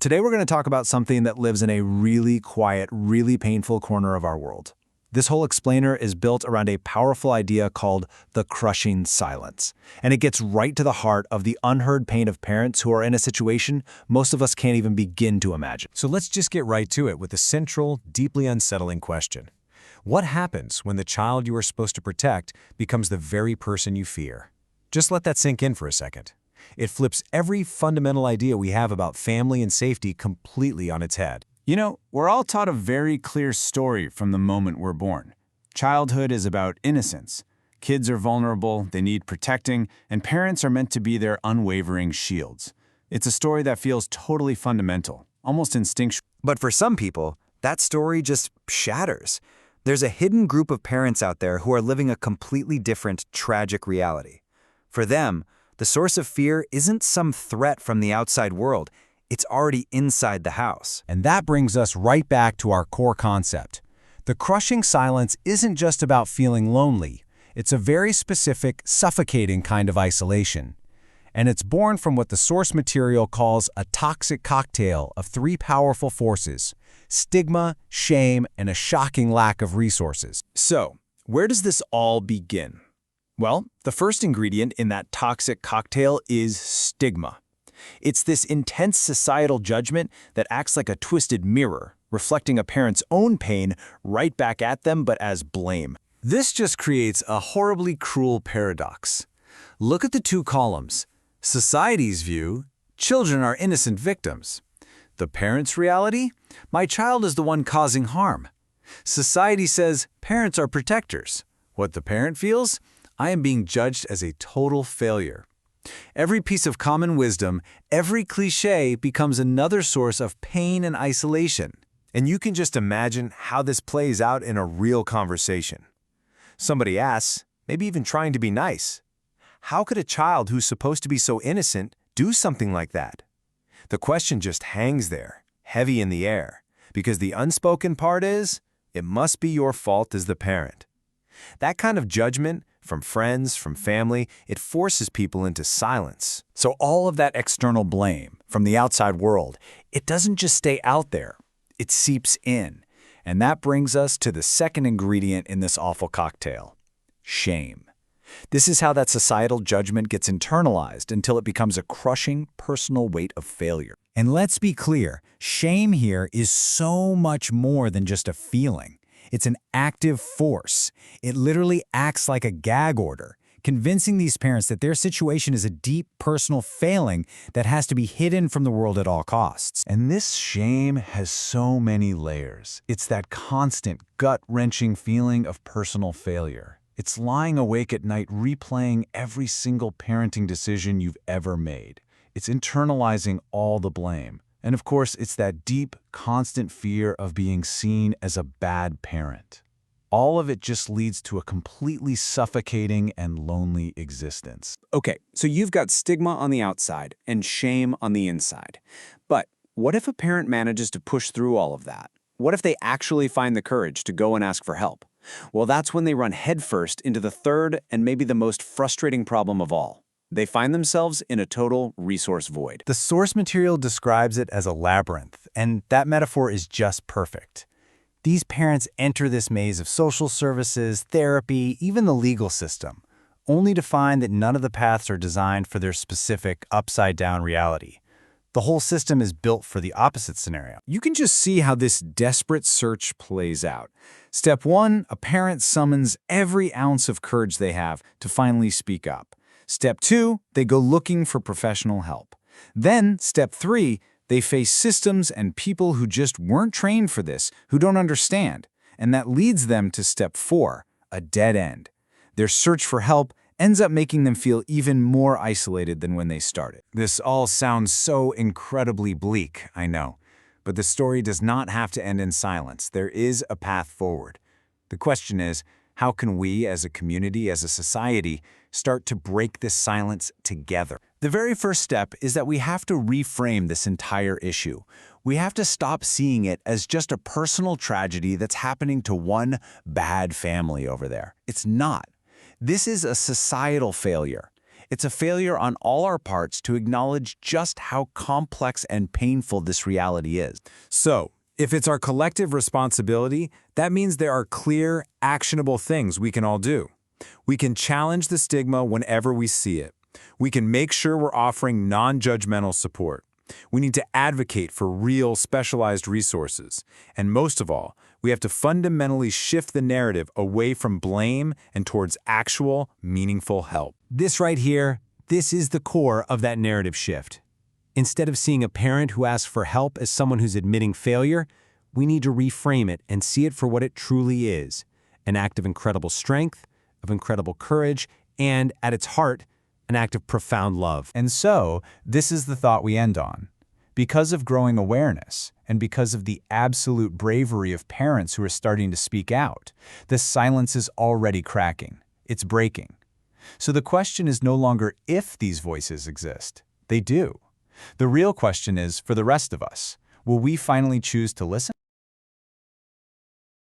Today we're going to talk about something that lives in a really quiet, really painful corner of our world. This whole explainer is built around a powerful idea called the crushing silence. And it gets right to the heart of the unheard pain of parents who are in a situation most of us can't even begin to imagine. So let's just get right to it with the central, deeply unsettling question. What happens when the child you are supposed to protect becomes the very person you fear? Just let that sink in for a second. It flips every fundamental idea we have about family and safety completely on its head. You know, we're all taught a very clear story from the moment we're born. Childhood is about innocence. Kids are vulnerable, they need protecting, and parents are meant to be their unwavering shields. It's a story that feels totally fundamental, almost instinctual. But for some people, that story just shatters. There's a hidden group of parents out there who are living a completely different, tragic reality. For them, the source of fear isn't some threat from the outside world. It's already inside the house. And that brings us right back to our core concept. The crushing silence isn't just about feeling lonely. It's a very specific, suffocating kind of isolation. And it's born from what the source material calls a toxic cocktail of three powerful forces: stigma, shame, and a shocking lack of resources. So, where does this all begin? Well, the first ingredient in that toxic cocktail is stigma. It's this intense societal judgment that acts like a twisted mirror, reflecting a parent's own pain right back at them but as blame. This just creates a horribly cruel paradox. Look at the two columns. Society's view, children are innocent victims. The parent's reality, my child is the one causing harm. Society says parents are protectors. What the parent feels? I am being judged as a total failure. Every piece of common wisdom, every cliché becomes another source of pain and isolation. And you can just imagine how this plays out in a real conversation. Somebody asks, maybe even trying to be nice, how could a child who's supposed to be so innocent do something like that? The question just hangs there, heavy in the air, because the unspoken part is, it must be your fault as the parent. That kind of judgment, from friends, from family, it forces people into silence. So all of that external blame from the outside world, it doesn't just stay out there, it seeps in. And that brings us to the second ingredient in this awful cocktail: shame. This is how that societal judgment gets internalized until it becomes a crushing personal weight of failure. And let's be clear, shame here is so much more than just a feeling. It's an active force. It literally acts like a gag order, convincing these parents that their situation is a deep personal failing that has to be hidden from the world at all costs. And this shame has so many layers. It's that constant, gut-wrenching feeling of personal failure. It's lying awake at night replaying every single parenting decision you've ever made. It's internalizing all the blame. And of course, it's that deep, constant fear of being seen as a bad parent. All of it just leads to a completely suffocating and lonely existence. Okay, so you've got stigma on the outside and shame on the inside. But what if a parent manages to push through all of that? What if they actually find the courage to go and ask for help? Well, that's when they run headfirst into the third and maybe the most frustrating problem of all. They find themselves in a total resource void. The source material describes it as a labyrinth, and that metaphor is just perfect. These parents enter this maze of social services, therapy, even the legal system, only to find that none of the paths are designed for their specific upside-down reality. The whole system is built for the opposite scenario. You can just see how this desperate search plays out. Step 1, a parent summons every ounce of courage they have to finally speak up. Step 2, they go looking for professional help. Then, step 3, they face systems and people who just weren't trained for this, who don't understand. And that leads them to step 4, a dead end. Their search for help ends up making them feel even more isolated than when they started. This all sounds so incredibly bleak, I know. But the story does not have to end in silence. There is a path forward. The question is, how can we as a community, as a society, start to break this silence together? The very first step is that we have to reframe this entire issue. We have to stop seeing it as just a personal tragedy that's happening to one bad family over there. It's not. This is a societal failure. It's a failure on all our parts to acknowledge just how complex and painful this reality is. So, if it's our collective responsibility, that means there are clear, actionable things we can all do. We can challenge the stigma whenever we see it. We can make sure we're offering non-judgmental support. We need to advocate for real, specialized resources. And most of all, we have to fundamentally shift the narrative away from blame and towards actual, meaningful help. This right here, this is the core of that narrative shift. Instead of seeing a parent who asks for help as someone who's admitting failure, we need to reframe it and see it for what it truly is, an act of incredible strength, of incredible courage, and, at its heart, an act of profound love. And so, this is the thought we end on. Because of growing awareness, and because of the absolute bravery of parents who are starting to speak out, the silence is already cracking. It's breaking. So the question is no longer if these voices exist. They do. The real question is, for the rest of us, will we finally choose to listen?